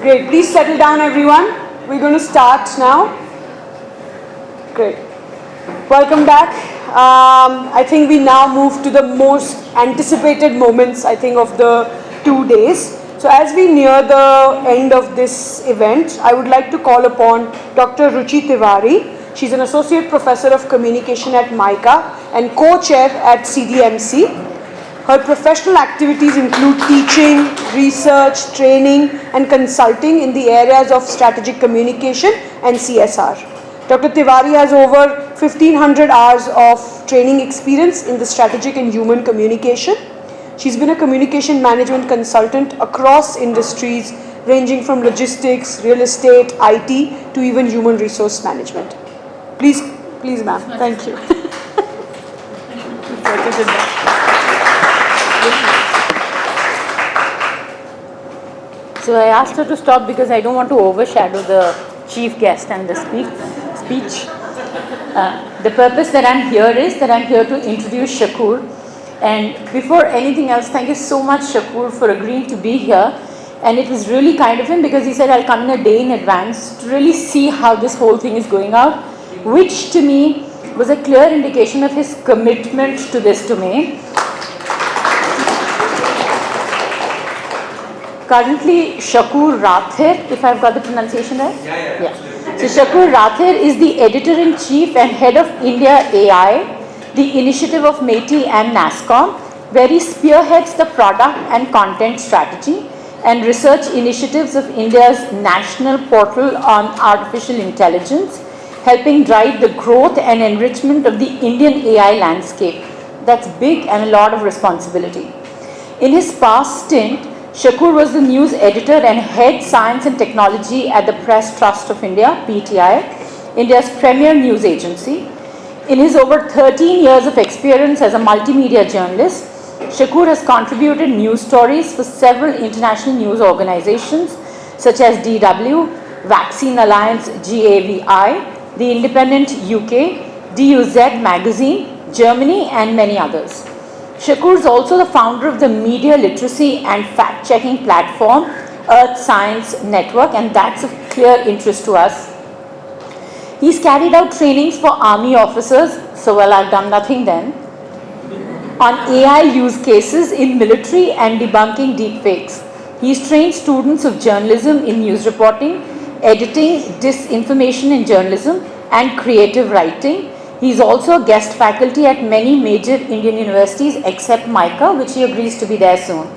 Great. Please settle down, everyone. We're going to start now. Great. Welcome back. I think we now move to the most anticipated moments, I think, of the 2 days. So as we near the end of this event, I would like to call upon Dr. Ruchi Tiwari. She's an associate professor of communication at MICA and co-chair at CDMC. Her professional activities include teaching, research, training, and consulting in the areas of strategic communication and CSR. Dr. Tiwari has over 1,500 hours of training experience in the strategic and human communication. She's been a communication management consultant across industries ranging from logistics, real estate, IT, to even human resource management. Please, ma'am. Thank you. So I asked her to stop because I don't want to overshadow the chief guest and the speech. The purpose that I'm here is that I'm here to introduce Shakur. And before anything else, thank you so much, Shakur, for agreeing to be here. And it was really kind of him because he said I'll come in a day in advance to really see how this whole thing is going out, which to me was a clear indication of his commitment to this domain. Currently, Shakur Rathir, if I've got the pronunciation right? Yeah. So Shakur Rathir is the editor-in-chief and head of India AI, the initiative of METI and NASSCOM, where he spearheads the product and content strategy and research initiatives of India's national portal on artificial intelligence, helping drive the growth and enrichment of the Indian AI landscape. That's big and a lot of responsibility. In his past stint, Shakur was the news editor and head science and technology at the Press Trust of India, PTI, India's premier news agency. In his over 13 years of experience as a multimedia journalist, Shakur has contributed news stories for several international news organizations such as DW, Vaccine Alliance GAVI, The Independent UK, DUZ Magazine, Germany, and many others. Shakur is also the founder of the media literacy and fact-checking platform Earth Science Network, and that's of clear interest to us. He's carried out trainings for army officers, so well, I've done nothing then, on AI use cases in military and debunking deepfakes. He's trained students of journalism in news reporting, editing, disinformation in journalism, and creative writing. He is also a guest faculty at many major Indian universities except MICA, which he agrees to be there soon.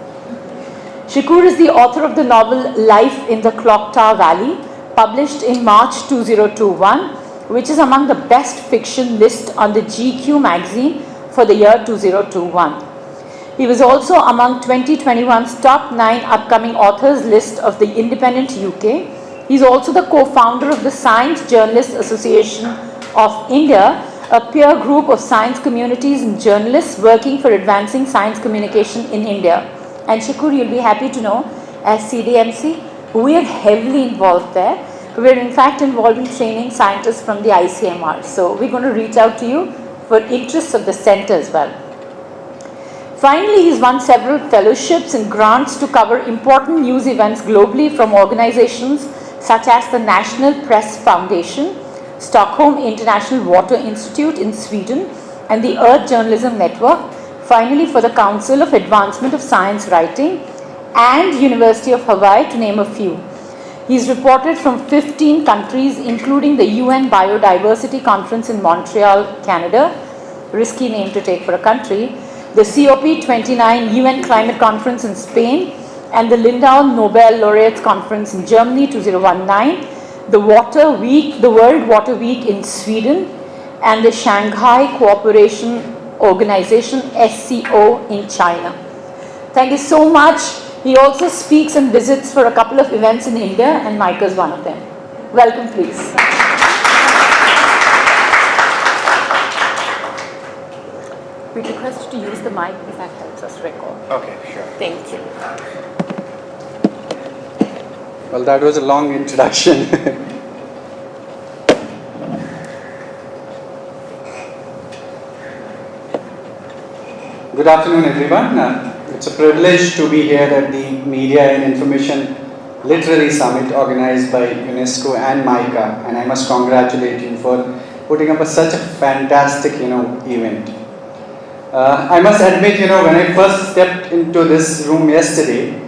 Shakur is the author of the novel Life in the Clock Tower Valley, published in March 2021, which is among the best fiction list on the GQ magazine for the year 2021. He was also among 2021's top 9 upcoming authors list of the Independent UK. He is also the co-founder of the Science Journalists Association of India, a peer group of science communities and journalists working for advancing science communication in India. And Shakur, you'll be happy to know, as CDMC, we are heavily involved there. We're in fact involved in training scientists from the ICMR. So we're going to reach out to you for interests of the center as well. Finally, he's won several fellowships and grants to cover important news events globally from organizations such as the National Press Foundation, Stockholm International Water Institute in Sweden, and the Earth Journalism Network, finally for the Council of Advancement of Science Writing and University of Hawaii, to name a few. He's reported from 15 countries, including the UN Biodiversity Conference in Montreal, Canada, risky name to take for a country, the COP29 UN Climate Conference in Spain, and the Lindau Nobel Laureates Conference in Germany 2019, the World Water Week in Sweden, and the Shanghai Cooperation Organization SCO in China. Thank you so much. He also speaks and visits for a couple of events in India, and MICA is one of them. Welcome, please. We request you to use the mic because that helps us record. Okay, sure. Thank you. Well, that was a long introduction. Good afternoon, everyone. It's a privilege to be here at the Media and Information literary summit organized by UNESCO and MICA, and I must congratulate you for putting up such a fantastic, event. I must admit, when I first stepped into this room yesterday,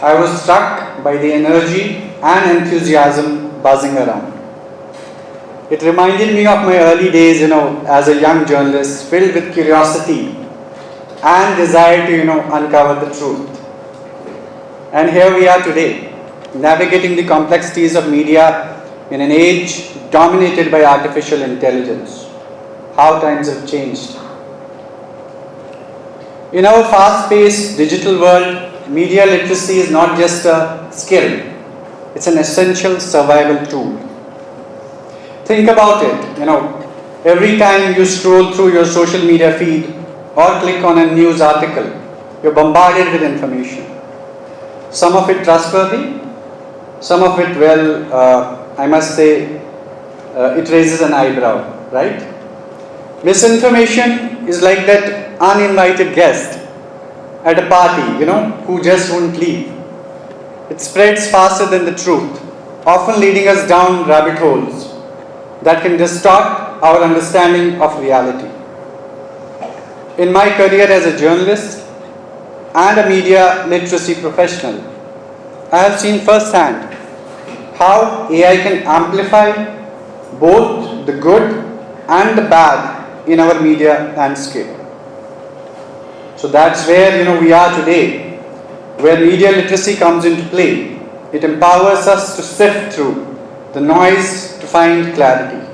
I was struck by the energy and enthusiasm buzzing around. It reminded me of my early days, as a young journalist, filled with curiosity and desire to, uncover the truth. And here we are today, navigating the complexities of media in an age dominated by artificial intelligence. How times have changed. In our fast-paced digital world, media literacy is not just a skill, it's an essential survival tool. Think about it, every time you scroll through your social media feed or click on a news article, you're bombarded with information. Some of it trustworthy, some of it, I must say, it raises an eyebrow, right? Misinformation is like that uninvited guest at a party, who just won't leave. It spreads faster than the truth, often leading us down rabbit holes that can distort our understanding of reality. In my career as a journalist and a media literacy professional, I have seen firsthand how AI can amplify both the good and the bad in our media landscape. So that's where we are today, where media literacy comes into play. It empowers us to sift through the noise to find clarity.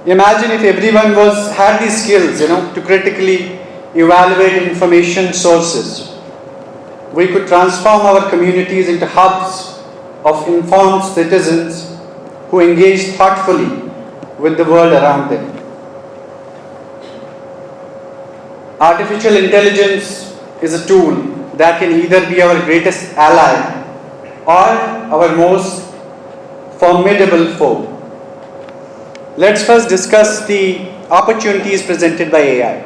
Imagine if everyone had these skills, to critically evaluate information sources. We could transform our communities into hubs of informed citizens who engage thoughtfully with the world around them. Artificial intelligence is a tool that can either be our greatest ally or our most formidable foe. Let's first discuss the opportunities presented by AI.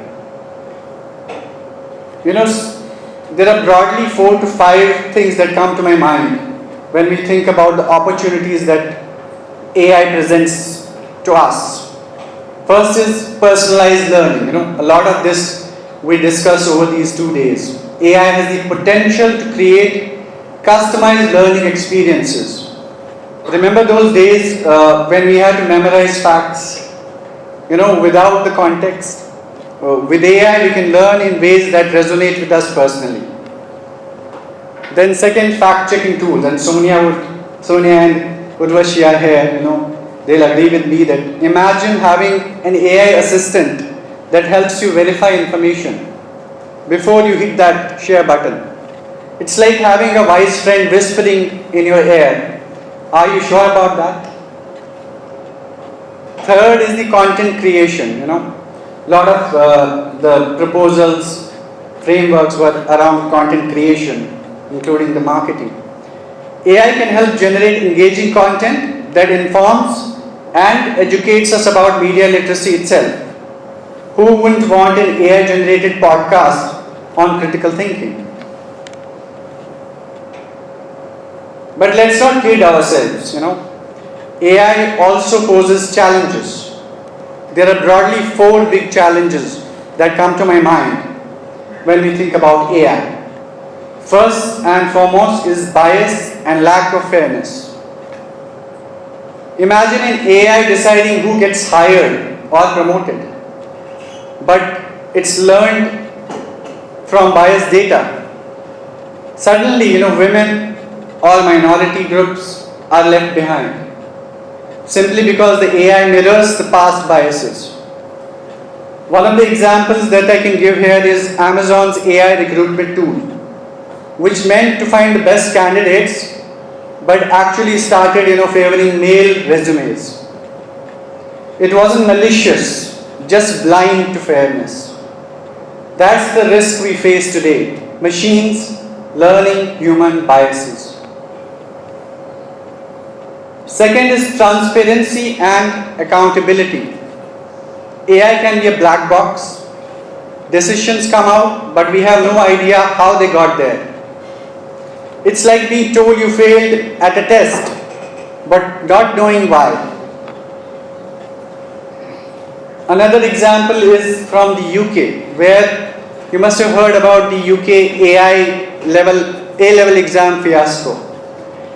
There are broadly 4 to 5 things that come to my mind when we think about the opportunities that AI presents to us. First is personalized learning. A lot of this we discuss over these 2 days. AI has the potential to create customized learning experiences. Remember those days when we had to memorize facts, without the context? With AI, we can learn in ways that resonate with us personally. Then second, fact-checking tools. And Sonia and Urvashi are here, they'll agree with me that imagine having an AI assistant that helps you verify information before you hit that share button. It's like having a wise friend whispering in your ear. Are you sure about that? Third is the content creation. A lot of the proposals, frameworks were around content creation, including the marketing. AI can help generate engaging content that informs and educates us about media literacy itself. Who wouldn't want an AI-generated podcast on critical thinking? But let's not kid ourselves, AI also poses challenges. There are broadly 4 big challenges that come to my mind when we think about AI. First and foremost is bias and lack of fairness. Imagine an AI deciding who gets hired or promoted, but it's learned from biased data. Suddenly, women or minority groups are left behind, simply because the AI mirrors the past biases. One of the examples that I can give here is Amazon's AI recruitment tool, which meant to find the best candidates, but actually started, favoring male resumes. It wasn't malicious, just blind to fairness. That's the risk we face today. Machines learning human biases. Second is transparency and accountability. AI can be a black box. Decisions come out, but we have no idea how they got there. It's like being told you failed at a test, but not knowing why. Another example is from the UK, where you must have heard about the UK A-level exam fiasco.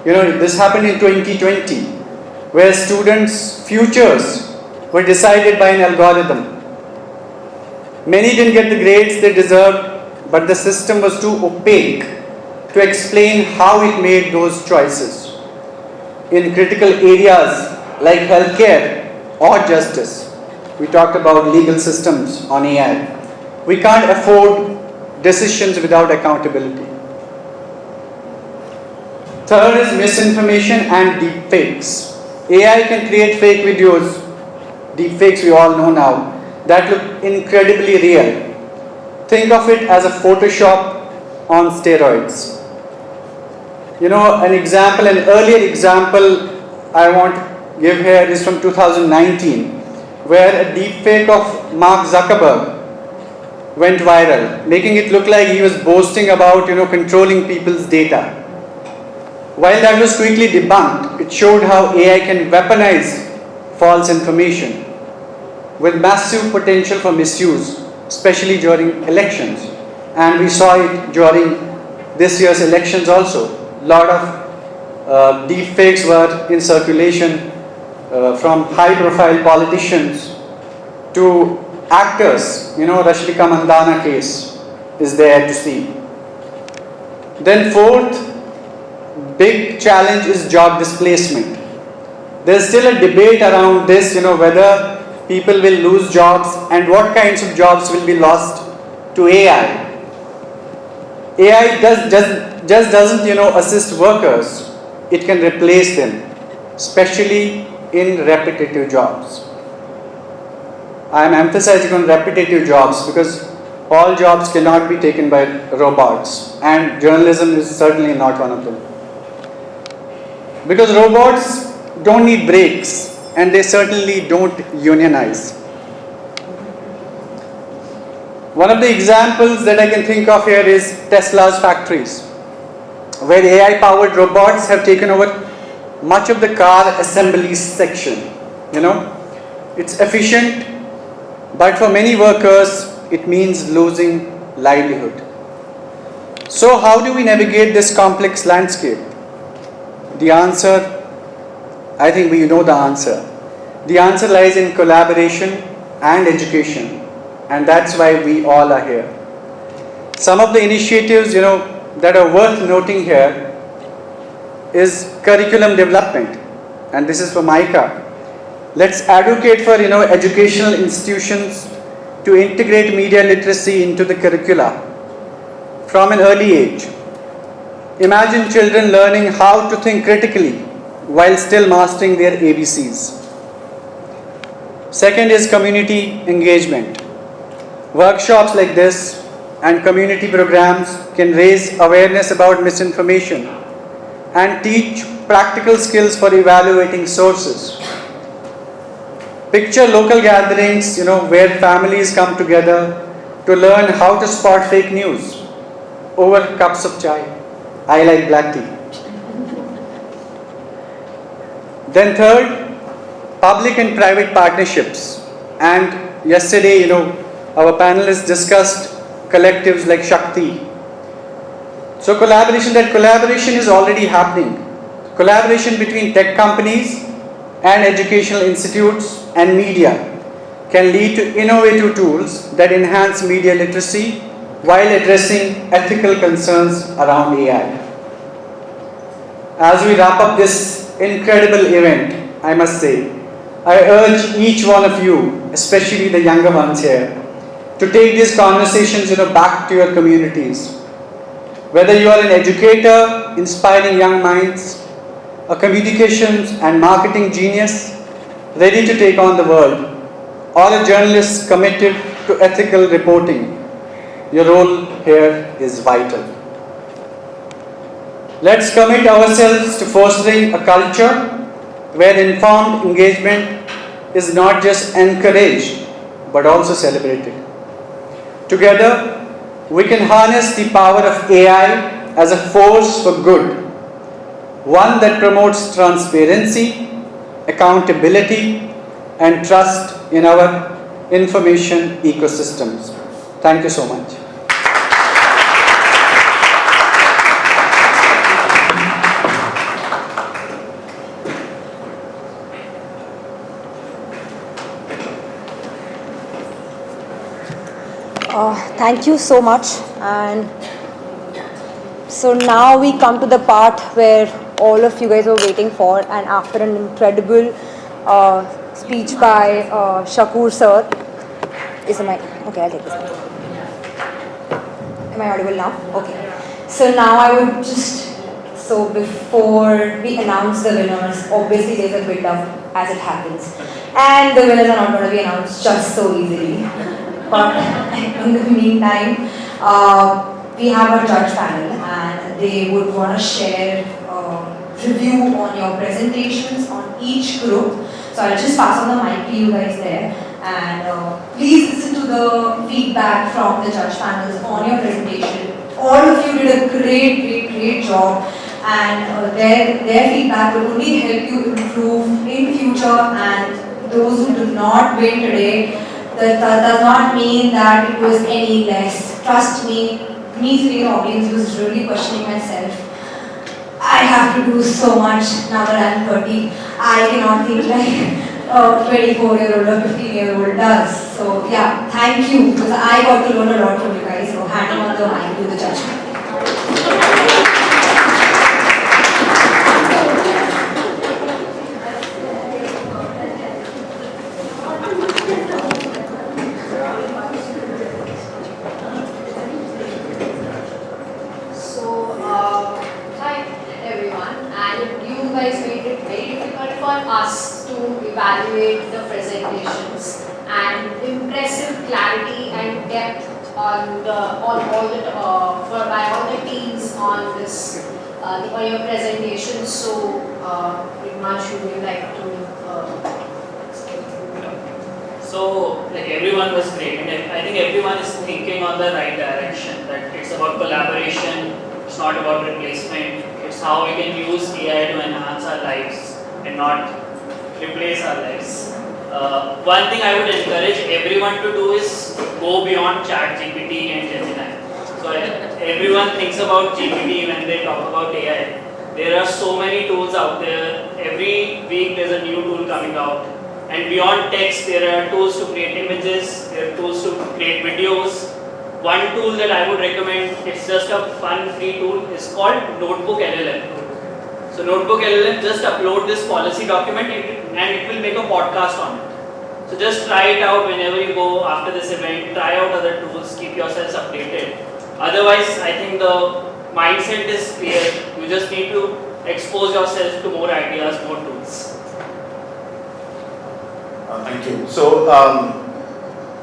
This happened in 2020, where students' futures were decided by an algorithm. Many didn't get the grades they deserved, but the system was too opaque to explain how it made those choices. In critical areas like healthcare or justice, we talked about legal systems on AI. We can't afford decisions without accountability. Third is misinformation and deepfakes. AI can create fake videos, deepfakes we all know now, that look incredibly real. Think of it as a Photoshop on steroids. An earlier example I want to give here is from 2019, where a deepfake of Mark Zuckerberg went viral, making it look like he was boasting about, controlling people's data. While that was quickly debunked, it showed how AI can weaponize false information with massive potential for misuse, especially during elections. And we saw it during this year's elections also. A lot of deepfakes were in circulation from high-profile politicians to actors. Rashmika Mandana case is there to see. Then fourth big challenge is job displacement. There's still a debate around this, whether people will lose jobs and what kinds of jobs will be lost to AI. AI just doesn't, assist workers. It can replace them, especially in repetitive jobs. I am emphasizing on repetitive jobs because all jobs cannot be taken by robots, and journalism is certainly not one of them. Because robots don't need breaks, and they certainly don't unionize. One of the examples that I can think of here is Tesla's factories, where AI-powered robots have taken over much of the car assembly section. It's efficient, but for many workers, it means losing livelihood. So how do we navigate this complex landscape? The answer, I think we know the answer. The answer lies in collaboration and education, and that's why we all are here. Some of the initiatives, that are worth noting here is curriculum development, and this is for MICA. Let's advocate for, educational institutions to integrate media literacy into the curricula from an early age. Imagine children learning how to think critically while still mastering their ABCs. Second is community engagement. Workshops like this and community programs can raise awareness about misinformation and teach practical skills for evaluating sources. Picture local gatherings, where families come together to learn how to spot fake news over cups of chai. I like black tea. Then third, public and private partnerships. And yesterday, our panelists discussed collectives like Shakti. So collaboration is already happening. Collaboration between tech companies and educational institutes and media can lead to innovative tools that enhance media literacy while addressing ethical concerns around AI. As we wrap up this incredible event, I must say, I urge each one of you, especially the younger ones here, to take these conversations back to your communities. Whether you are an educator inspiring young minds, a communications and marketing genius ready to take on the world, or a journalist committed to ethical reporting, your role here is vital. Let's commit ourselves to fostering a culture where informed engagement is not just encouraged but also celebrated. Together, we can harness the power of AI as a force for good, one that promotes transparency, accountability, and trust in our information ecosystems. Thank you so much. Thank you so much. And so now we come to the part where all of you guys were waiting for, and after an incredible speech by Shakur sir. Okay, I'll take this. Am I audible now? Okay. So now I would so before we announce the winners, obviously there's a build-up as it happens. And the winners are not going to be announced just so easily. But in the meantime, we have a judge panel and they would want to share review on your presentations on each group. So I'll just pass on the mic to you guys there. And please listen to the feedback from the judge panels on your presentation. All of you did a great job. And their feedback will only help you improve in future. And those who do not win today, that does not mean that it was any less. Trust me sitting in the audience was really questioning myself. I have to do so much now that I'm 30. I cannot think like a 24-year-old or 15-year-old does. So yeah, thank you, because I got to learn a lot from you guys. So handing on the mic to the judge. Evaluate the presentations and impressive clarity and depth on by all the teams on this on your presentation. So, Himanshu, would you like to? So, like everyone was great, and I think everyone is thinking on the right direction. That it's about collaboration. It's not about replacement. It's how we can use AI to enhance our lives and not replace our lives. One thing I would encourage everyone to do is go beyond ChatGPT and Gemini. So everyone thinks about GPT when they talk about AI. There are so many tools out there. Every week there's a new tool coming out. And beyond text, there are tools to create images, there are tools to create videos. One tool that I would recommend, it's just a fun free tool, is called Notebook LLM. So Notebook LLM, just upload this policy document and it will make a podcast on it. So just try it out whenever you go after this event, try out other tools, keep yourselves updated. Otherwise, I think the mindset is clear. You just need to expose yourself to more ideas, more tools. Thank you. So,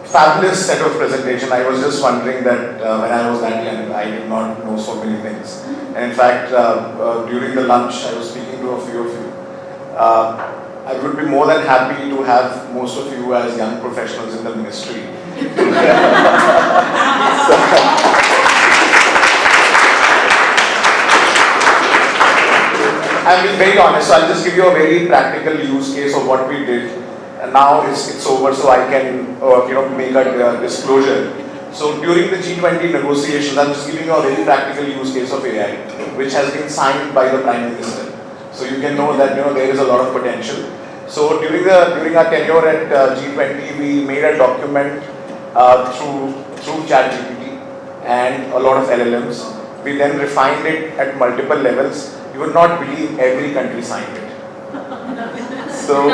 fabulous set of presentation. I was just wondering that when I was that young, I did not know so many things. And in fact, during the lunch, I was speaking to a few of you. I would be more than happy to have most of you as young professionals in the ministry. I'm being very honest, so I'll just give you a very practical use case of what we did. And now it's over, so I can make a disclosure. So during the G20 negotiations, I'm just giving you a very practical use case of AI, which has been signed by the Prime Minister. So you can know that there is a lot of potential. So during our tenure at G20, we made a document through ChatGPT and a lot of LLMs. We then refined it at multiple levels. You would not believe every country signed it. So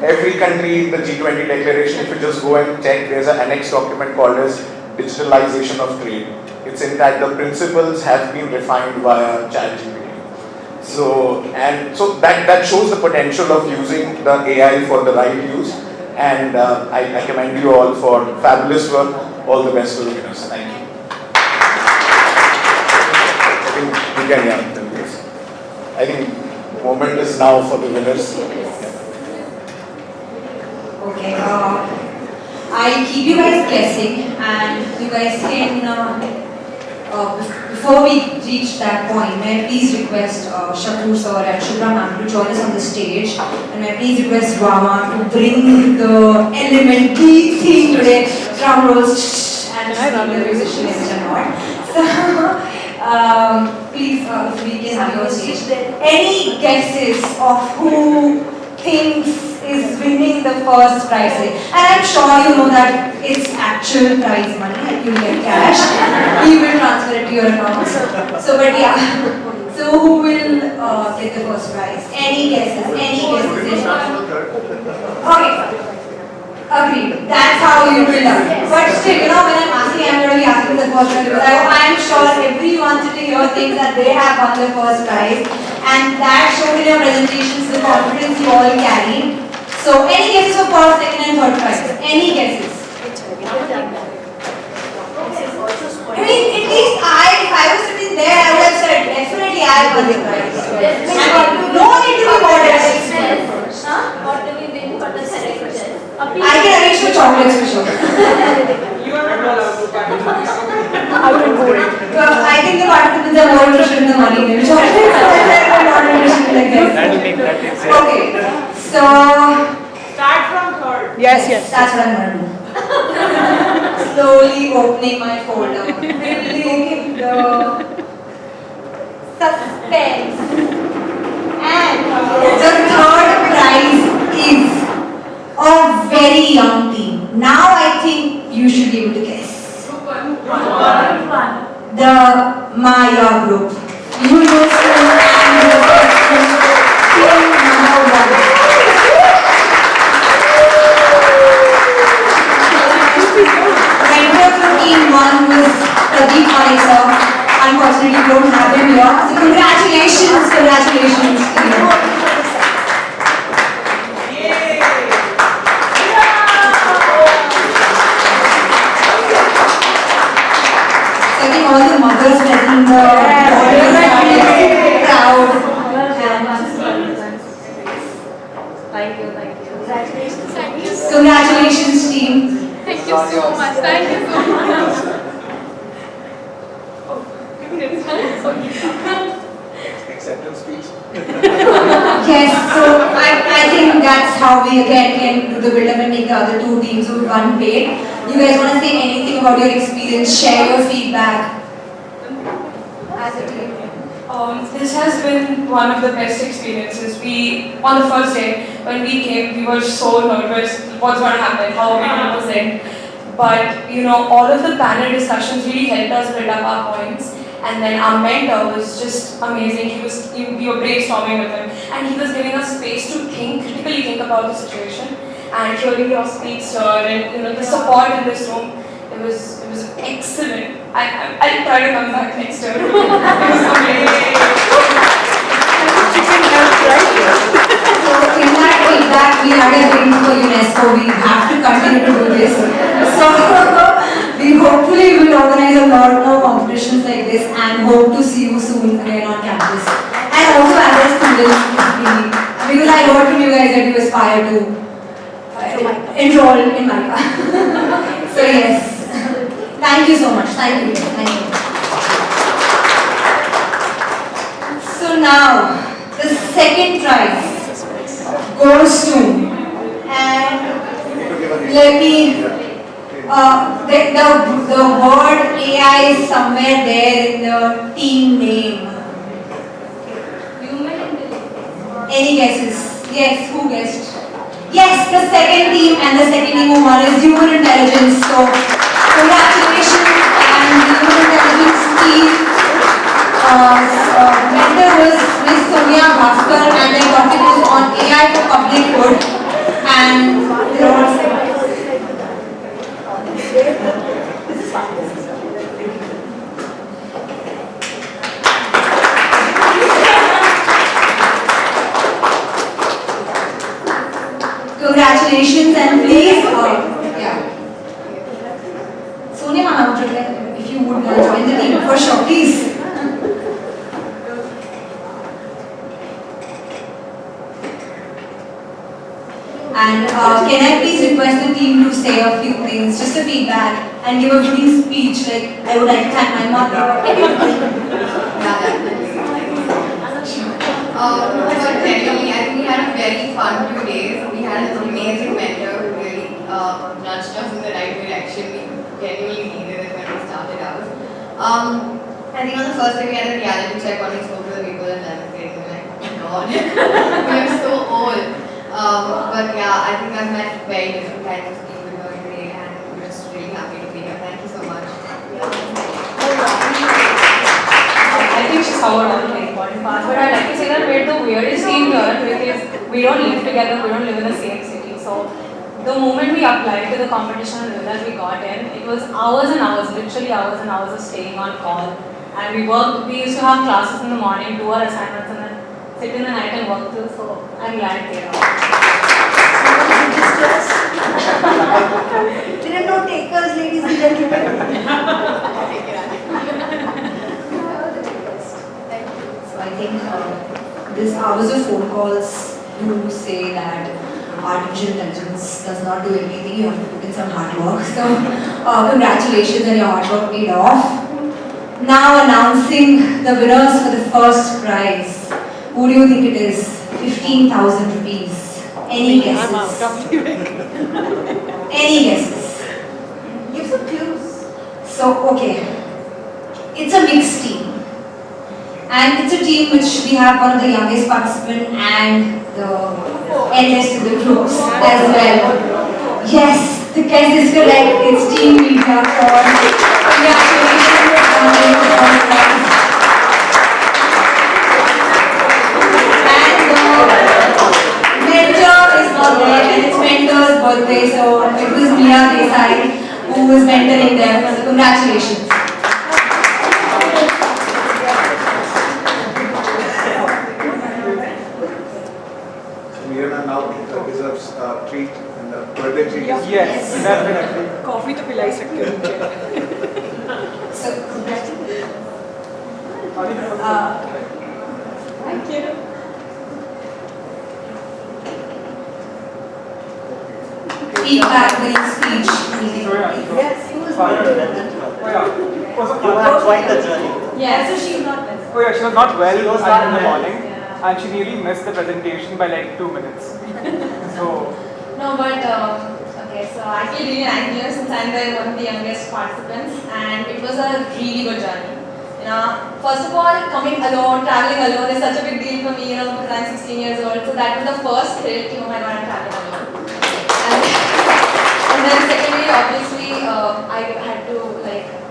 every country in the G20 declaration, if you just go and check, there's an annex document called as digitalization of trade. It's in that the principles have been refined via ChatGPT. So that shows the potential of using the AI for the right use. And I commend you all for fabulous work. All the best to the winners. Thank you. I think the moment is now for the winners. Okay, I keep you guys guessing, and you guys can, before before we reach that point, may I please request Shakur sir and Shubhra ma'am to join us on the stage, and may I please request Rama to bring the element, key theme today, drum rolls, and the musician and all. So, please, if we can have your stage. Any guesses of who thinks is winning the first prize? And I'm sure you know that it's actual prize money, like you get cash. We will transfer it to your account. So, but yeah. So who will get the first prize? Any guesses? Any guesses? Okay. Agreed. That's how you will learn. But still, you know, when I'm asking, I'm going to be asking the first prize because I'm sure everyone sitting here thinks that they have won the first prize, and that showed in your presentations the confidence you all carry. So, any guesses for first, second, and third prize? Any guesses? I mean, at least if I was sitting there, I would have said definitely I won the prize. No need to be modest. What do we win for the celebration? I can arrange for chocolates for sure. I think the participants are more interested in the money than chocolates. Not interested like this. Okay, so Start from third. yes, that's what I'm gonna do. Slowly opening my folder, building the suspense, and the third prize is a very young team. Now I think you should be able to guess. The Maya group. UNESCO team number 1. Member from team 1 was Pradeep Manesar. Unfortunately, we don't have him here. So congratulations team. I think all the mothers present in the audience are proud. Thank you. Congratulations team. Thank you so much. Thank you so much. Acceptance speech. Yes, so I think that's how we again can do the build-up and make the other two teams with one plate. You guys want to say anything about your experience? Share your feedback as a team. This has been one of the best experiences. On the first day, when we came, we were so nervous. What's going to happen? How are we going to present? But, you know, all of the panel discussions really helped us build up our points. And then our mentor was just amazing. We were brainstorming with him, and he was giving us space to critically think about the situation. And hearing your speech, sir, and the support in this room, it was excellent. I'll try to come back next year. It was amazing. Chicken health, right? So in that feedback, we had a win for UNESCO. We have to continue to do this. So we hopefully will organize a lot more competitions like this and hope to see you soon again on campus. And also as a student, because I heard from you guys that you aspire to enroll in MICA. So yes, thank you so much. Thank you. So now, the second prize goes to, and let me, the word AI is somewhere there in the team name. Any guesses? Yes, who guessed? Yes, the second team, and the second team who won is human intelligence. So, congratulations, and the human intelligence team. Mentor was Ms. Sonia Bhaskar, and their topic was on AI for public good. And there was congratulations, and please, Sonia ma'am, if you would join the team for sure, please. And can I please request the team to say a few things, just a feedback, and give a winning speech like, I would like to thank my mother. But genuinely, I think we had a very fun 2 days. We had an amazing mentor who really nudged us in the right direction. We genuinely needed it when we started out. I think on the first day we had a reality check when we spoke to the people in 11th grade. We were like, oh my god, we are so old. But yeah, I think I've met very different kinds of people here today, and I'm just really happy to be here. Thank you so much. I think she's covered all the very important parts, but I'd like to say that we're the weirdest team here because we don't live together, we don't live in the same city. So the moment we applied to the competition and winners we got in, it was hours and hours, literally hours and hours of staying on call. And we used to have classes in the morning, do our assignments, and then sit in the night and work through. So I'm glad they are. Didn't know takers, ladies and gentlemen. So I think this hours of phone calls do say that artificial intelligence does not do anything. You have to put in some hard work. So congratulations, and your hard work paid off. Now announcing the winners for the first prize. Who do you think it is? 15,000 rupees. Any guesses? Any guesses? Give some clues. So, okay. It's a mixed team. And it's a team which we have one of the youngest participants and the eldest in the groups as well. Yes, the guess is correct. It's Team Media for congratulations on winning the first prize. And the mentor is not there, and it's mentor's birthday, so it was Mia Desai who was mentoring them. So congratulations. Mirana now deserves a treat, and the birthday treat. Yes, definitely. Coffee to pilai sakte ho mujhe. So congratulations. Thank you. Feedback, winning speech. Yes, he was Quite the journey. Yes, so she's not there. Oh yeah, she was not well She was in not the well. morning, and she nearly missed the presentation by like 2 minutes. So No, but okay, so I feel really nice here since I'm one of the youngest participants, and it was a really good journey. First of all, coming alone, traveling alone is such a big deal for me, because I'm 16 years old. So that was the first thrill, oh my god, I'm traveling alone. And then secondly, obviously, I had to,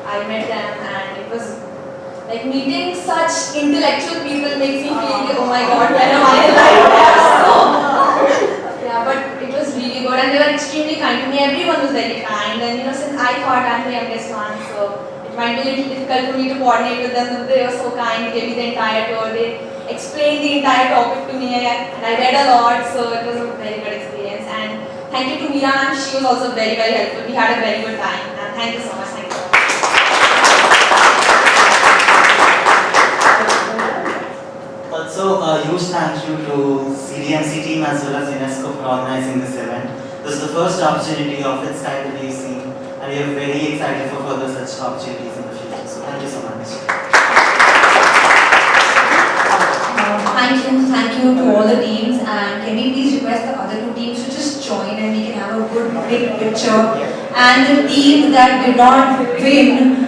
I met them, and it was like meeting such intellectual people makes me feel, oh my god, when am I alive? Yeah, but it was really good, and they were extremely kind to me. Everyone was very kind, and since I thought I'm the youngest one, so it might be a little difficult for me to coordinate with them, but they were so kind. They gave me the entire tour. They explained the entire topic to me, and I read a lot, so it was a very good experience. And thank you to Meera ma'am. She was also very, very helpful. We had a very good time, and thank you so much. Thank you. Also, a huge thank you to CDMC team as well as UNESCO for organizing this event. This is the first opportunity of its kind that we've seen, and we are very excited for further such opportunities in the future. So thank you so much. Thank you to all the teams, and can we please request the other two teams to just join and we can have a good big picture. And the team that did not win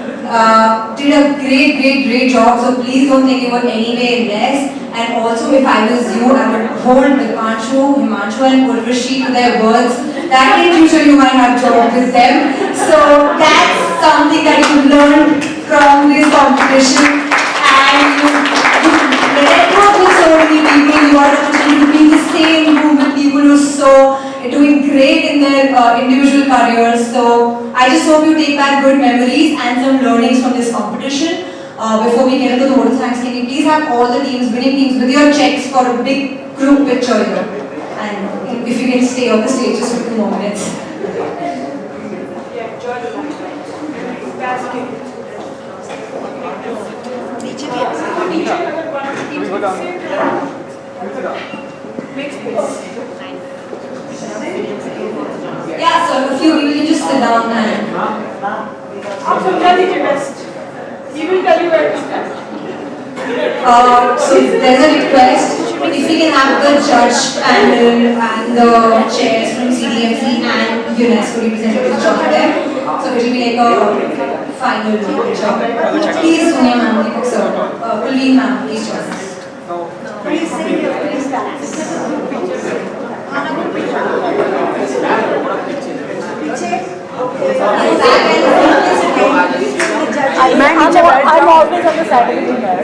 did a great job, so please don't think it was anyway less. And also, if I was you, I would hold Dipanshu, Himanshu and Purvashi to their words that in future you might have job with them. So that's something that you learned from this competition, and you network with so many people. You are opportunity to be in the same room with people who are so doing great in their individual careers. So I just hope you take back good memories and some learnings from this competition. Before we get into the vote of thanks, can you please have all the teams, winning teams, with your checks for a big group picture here? And if you can stay on the stage just for 2 more minutes. Yeah, so a few people can just sit down and He will tell you where to stand. So there's a request if we can have the judge panel and the chairs from CDMC and UNESCO representatives join there. So it will be like a final job. Please, Sonia ma'am, sir. Kulveen ma'am, please join us. Please sing your please stand. I'm always on the side of the winner.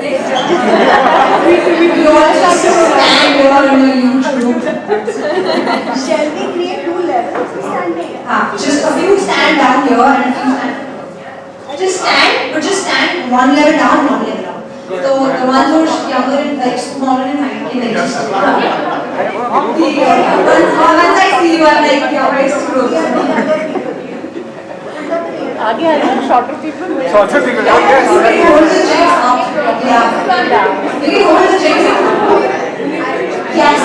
You all have to stand here in a huge group. Shall we create 2 levels standing? Just a few stand down here and a few stand. Just stand, but just stand one level down, one level up. So the ones who are younger and like smaller in height can like just once I see you, I'm like your eyes closed. Aage shorter people. Shorter people. You can hold the chicks up. Yeah. You can hold the chicks up. Yes.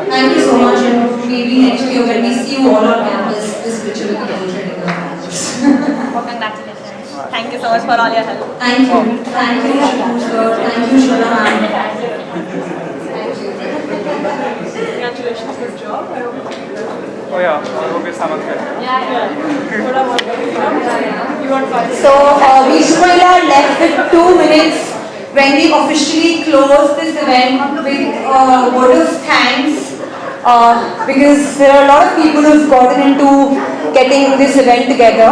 Thank you so much, and maybe next year when we see you all on campus, this picture will be portrayed in our campus. Congratulations. Thank you so much for all your help. Thank you. Thank you, Shakur sir. Thank you, Shona ma'am. Thank you. Congratulations, good job. I hope you feel well. Oh yeah, I hope it's Samak here. You want 5 minutes? So, we still are left with 2 minutes when we officially close this event with a word of thanks because there are a lot of people who've gotten into getting this event together.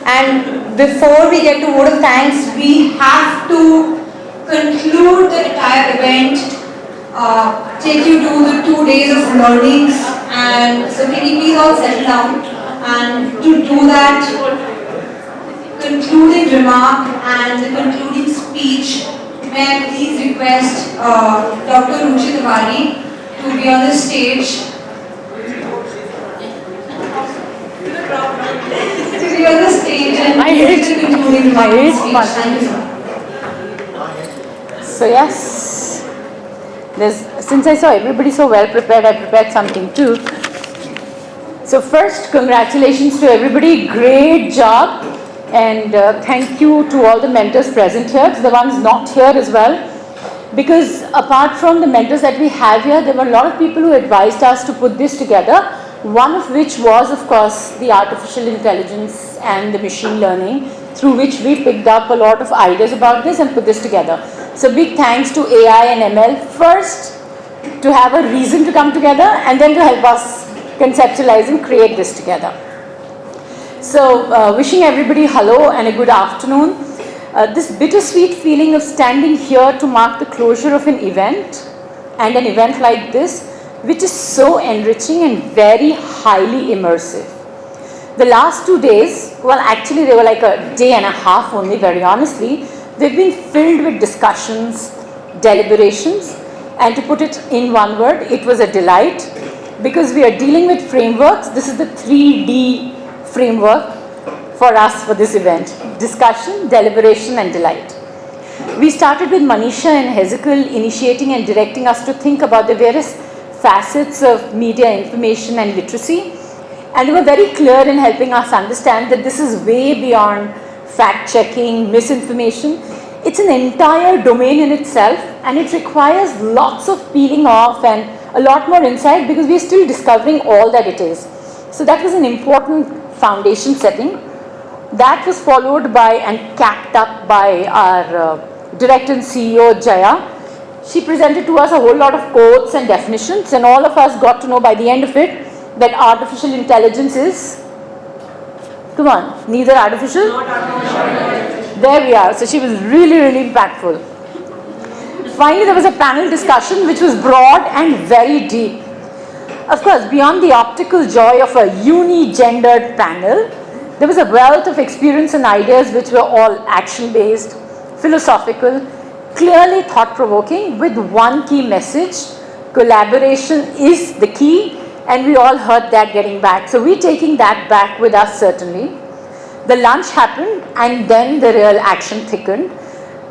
And before we get to word of thanks, we have to conclude the entire event, take you to the 2 days of learnings, and so can you please all settle down, and to do that, concluding remark and the concluding speech, may I please request Dr. Ruchi Tiwari to be on the stage. To be on the stage and give the concluding remark and speech. Thank you, sir. So yes, since I saw everybody so well prepared, I prepared something too. So first, congratulations to everybody, great job. And thank you to all the mentors present here, to the ones not here as well. Because apart from the mentors that we have here, there were a lot of people who advised us to put this together. One of which was, of course, the artificial intelligence and the machine learning, through which we picked up a lot of ideas about this and put this together. So big thanks to AI and ML, first to have a reason to come together, and then to help us conceptualize and create this together. So wishing everybody hello and a good afternoon. This bittersweet feeling of standing here to mark the closure of an event, and an event like this, which is so enriching and very highly immersive. The last 2 days, well actually they were like a day and a half only, very honestly, they've been filled with discussions, deliberations, and to put it in one word, it was a delight, because we are dealing with frameworks. This is the 3D framework for us for this event: discussion, deliberation, and delight. We started with Manisha and Hezekiel initiating and directing us to think about the various facets of media information and literacy, and they were very clear in helping us understand that this is way beyond fact-checking, misinformation. It's an entire domain in itself, and it requires lots of peeling off and a lot more insight, because we are still discovering all that it is. So that was an important foundation setting. That was followed by and capped up by our Director and CEO Jaya. She presented to us a whole lot of quotes and definitions, and all of us got to know by the end of it that artificial intelligence is Come on, neither artificial? Not artificial. There we are. So she was really, really impactful. Finally, there was a panel discussion which was broad and very deep. Of course, beyond the optical joy of a uni-gendered panel, there was a wealth of experience and ideas which were all action-based, philosophical, clearly thought-provoking, with one key message: collaboration is the key, and we all heard that getting back. So we're taking that back with us, certainly. The lunch happened, and then the real action thickened.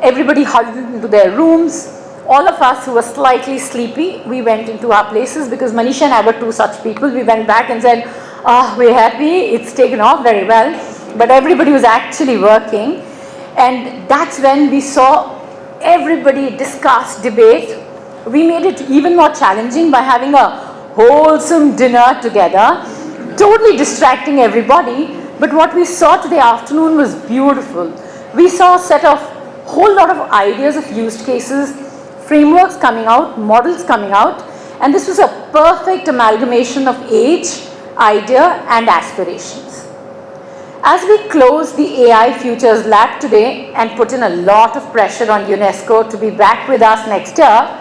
Everybody huddled into their rooms. All of us who were slightly sleepy, we went into our places, because Manisha and I were two such people. We went back and said, we're happy, it's taken off very well. But everybody was actually working. And that's when we saw everybody discuss, debate. We made it even more challenging by having a wholesome dinner together, totally distracting everybody. But what we saw today afternoon was beautiful. We saw a set of whole lot of ideas of use cases, frameworks coming out, models coming out, and this was a perfect amalgamation of age, idea, and aspirations. As we close the AI Futures Lab today and put in a lot of pressure on UNESCO to be back with us next year,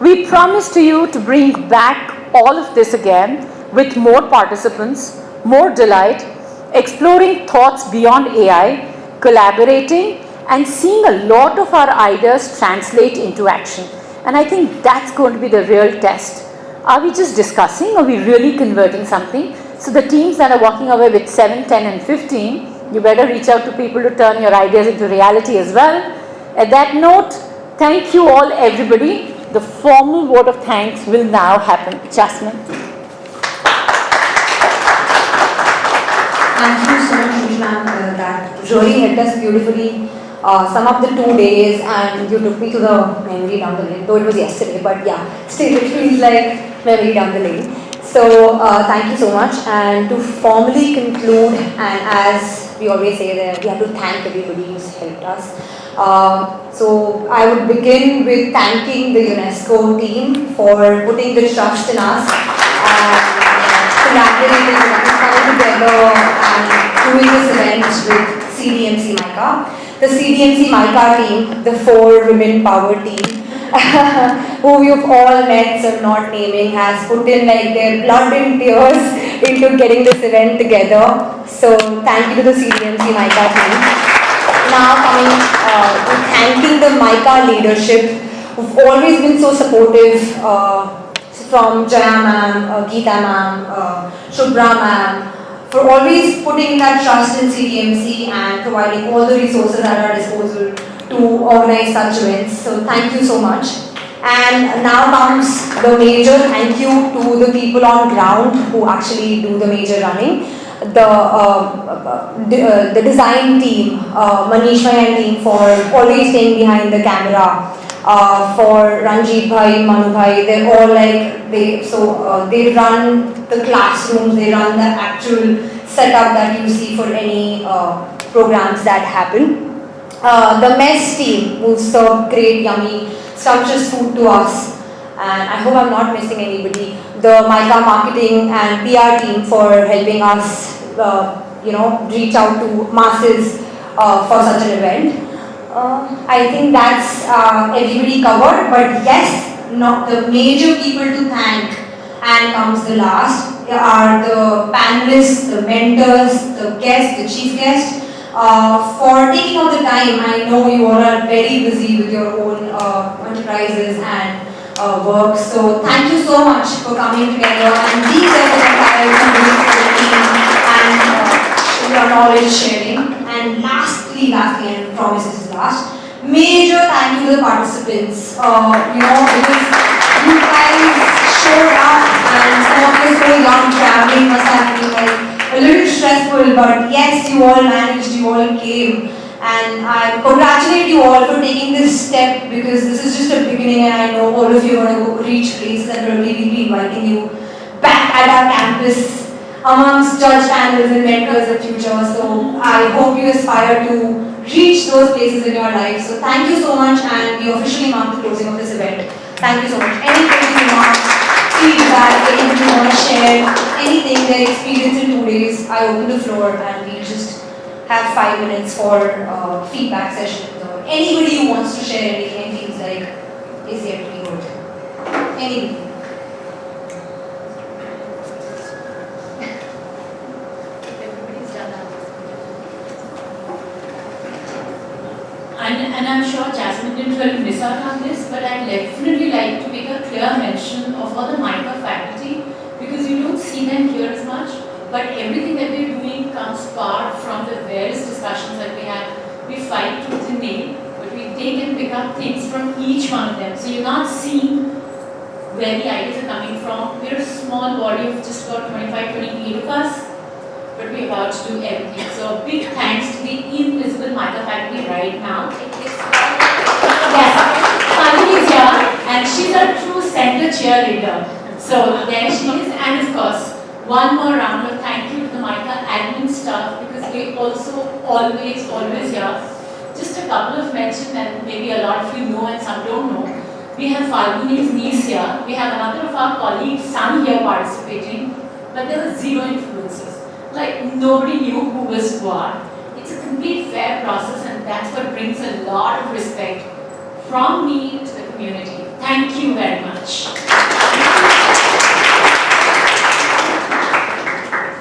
we promise to you to bring back all of this again with more participants, more delight, exploring thoughts beyond AI, collaborating, and seeing a lot of our ideas translate into action. And I think that's going to be the real test. Are we just discussing, or are we really converting something? So the teams that are walking away with 7, 10, and 15, you better reach out to people to turn your ideas into reality as well. At that note, thank you all, everybody. The formal vote of thanks will now happen. Jasmine. Thank you so much, Ma'am. That really helped us beautifully sum up the 2 days, and you took me to the memory down the lane, though it was yesterday, but yeah, still it feels like memory down the lane. So thank you so much, and to formally conclude, and as we always say there, we have to thank everybody who's helped us. So I would begin with thanking the UNESCO team for putting the trust in us and collaborating with us, coming together and doing this event with CDMC-MICA. The CDMC-MICA team, the 4 women power team, who you've all met, so not naming, has put in like their blood and tears into getting this event together. So thank you to the CDMC-MICA team. Now coming to thanking the MICA leadership, who've always been so supportive, from Jaya ma'am, Geeta ma'am, Shubhra ma'am, for always putting that trust in CDMC and providing all the resources at our disposal to organize such events. So thank you so much. And now comes the major thank you to the people on ground who actually do the major running. The design team, Manish and team, for always staying behind the camera. For Ranjit bhai, Manu bhai, they're all like, they run the classrooms, they run the actual setup that you see for any programs that happen. The mess team, who serve great, yummy, scrumptious food to us, and I hope I'm not missing anybody. The MICA marketing and PR team for helping us, reach out to masses for such an event. I think that's everybody covered, but yes, the major people to thank, and comes the last, are the panelists, the mentors, the guests, the chief guest, for taking out the time. I know you all are very busy with your own enterprises and work, so thank you so much for coming together and being there for the entire team and your knowledge sharing. And lastly, and promise this is last, major thank you to the participants, because you guys showed up, and some of you so young, traveling must have been like a little stressful, but yes, you all managed, you all came, and I congratulate you all for taking this step, because this is just a beginning, and I know all of you are going to reach places, and probably we'll be inviting you back at our campus amongst judge panels and mentors of future. So I hope you aspire to reach those places in your life. So thank you so much, and we officially mark the closing of this event. Thank you so much. Any closing remarks, feedback, anything you want to share, anything, their experience in 2 days, I open the floor and we have 5 minutes for feedback sessions, or anybody who wants to share anything and feels like is yet to be heard. Anybody. And I'm sure Jasmine didn't really miss out on this, but I'd definitely like to make a clear mention of all the MICA faculty, because you don't see them here as much, but everything that we're doing comes part from the various discussions that we have. We fight tooth and nail, but we take and pick up things from each one of them. So you're not seeing where the ideas are coming from. We're a small body of just about 28 of us, but we're about to do everything. So a big thanks to the invisible MICA faculty right now. Yes, Padini is here, and she's a true center cheerleader. So there she is, and of course, one more round of thank you to the MICA admin staff, because they also always here. Just a couple of mentions, and maybe a lot of you know and some don't know. We have Falguni's niece here. We have another of our colleagues' son here participating, but there were zero influences. Like nobody knew who was what. It's a complete fair process, and that's what brings a lot of respect from me to the community. Thank you very much.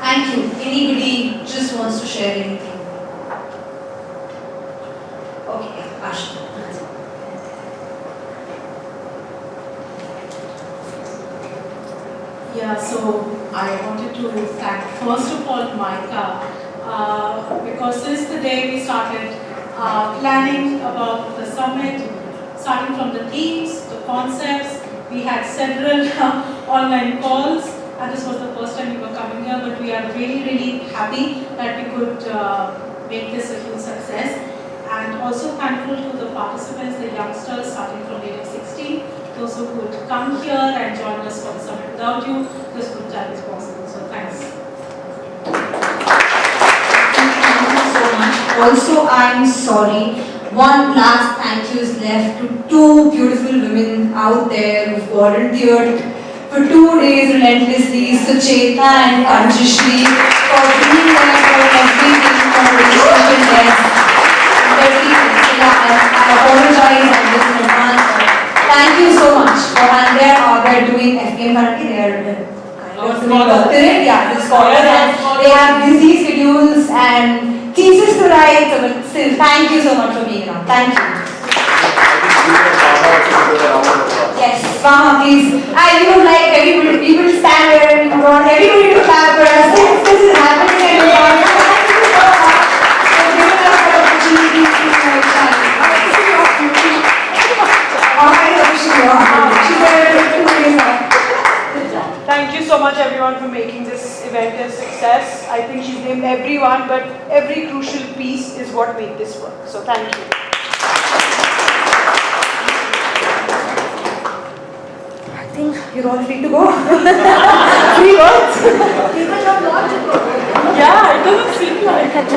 Thank you. Anybody just wants to share anything? Okay, Asha. Yeah, so I wanted to thank first of all MICA, because since the day we started planning about the summit, starting from the themes, the concepts, we had several online calls, and this was the first time we were coming here, but we are really, really happy that we could make this a huge success. And also thankful to the participants, the youngsters starting from age 16, those who could come here and join us for the summit. Without you, this wouldn't have been possible. So thanks. Thank you so much. Also, I'm sorry. One last thank you is left to two beautiful women out there who volunteered for 2 days relentlessly, Sucheta and Kanjishri, for being there for everything, for registration desk, everything. I apologize and this in advance. Thank you so much for, and they're doing FKM currently. They're doctorate, yeah, the scholars, and they have busy schedules and thesis to write. So, but still, thank you so much for being around. Thank you. Yes, Mama, please. I would like everybody, people to stand here, we want everybody to clap for us. This is happening and we want to thank you so much for giving us the opportunity to shine. Thank you so much everyone for making this event a success. I think she's named everyone, but every crucial piece is what made this work. So thank you. I think you're all free to go. 3 words. People have not to go. Yeah, it doesn't seem like it.